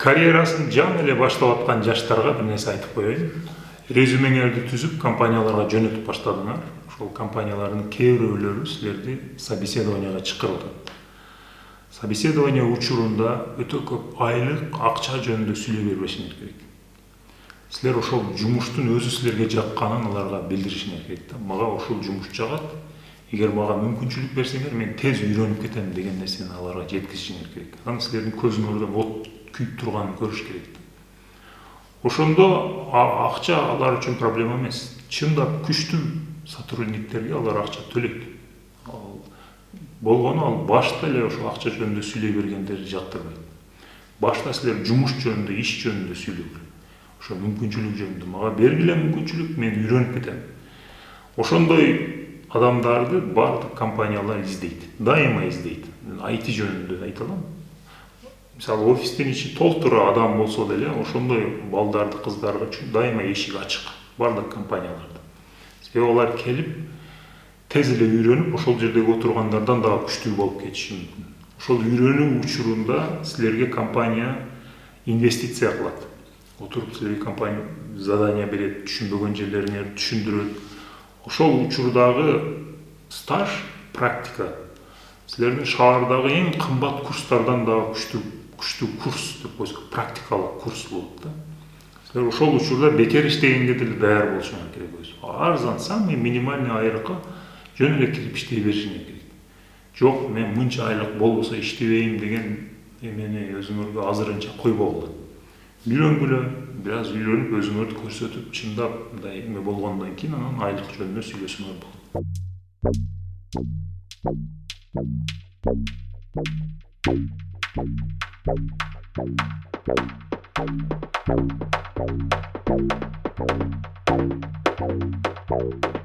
Карьерасын жаңы эле баштап аткан жаштарга бир нерсе айтып коеюн. Резюмеңерди түзүп, компанияларга жөнөтүп баштадыңар. Ошол компаниялардын кээ бирөөлөрү силерди собеседованияга чакырып атат. Собеседование учурунда өтө көп айлык, акча жөнүндө сүйлөй бербешиңер керек. Силер ошол жумуштун өзү силерге жакканын аларга билдиришиңер керек да. Мага ошол жумуш жагат. Эгер мага мүмкүнчүлүк берсеңер, мен тез үйрөнүп кетем деген нерсени аларга жеткизишиңер керек. Анан силердин көзүңөрдөн от күйүп турганын көрүш керек да. Ошондо акча алар үчүн проблема эмес. Чындап күчтүү сотрудниктерге алар акча төлөйт. Болгону ал башта эле ошол акча жөнүндө сүйлөй бергендерди жактырбайт. Башта силер жумуш жөнүндө, иш жөнүндө сүйлөй бер. Ошо мүмкүнчүлүк жөнүндө мага бергиле мүмкүнчүлүк, мен үйрөнүп кетем. Ошондой адамдарды бардык компаниялар издейт. Дайыма издейт. IT жөнүндө айта алам. Мисалы офистин ичи толтура адам болсо деле, ошондой балдарды, кыздарды үчүн дайыма эшик ачык бардык компанияларда. Себеби алар келип тез эле үйрөнүп, ошол жердеги отургандардан дагы күчтүү болуп кетиши мүмкүн. Ошол үйрөнүү учурунда силерге компания инвестиция кылат. Отуруп силерге компания задание берет, түшүнбөгөн жерлериңерди түшүндүрөт. Ошол учурдагы стаж, практика силердин шаардагы эң кымбат курстардан дагы күчтүү курс деп койсок, практикалык курс болот да. Силер ошол учурда бекер иштегенге деле даяр болушуңар керек өзү. Арзан, самый минимальный айрыкка жөн эле кирип иштей беришиңер керек. Жок, мен мынча айлык болбосо иштебейм деген эмени өзүңөргө азырынча койбогула. Үйрөнгүлө, бир аз үйрөнүп, өзүңөрдү көрсөтүп, чындап мындай эме болгондон кийин анан айлык жөнүндө сүйлөшүңөр болот. Thank you.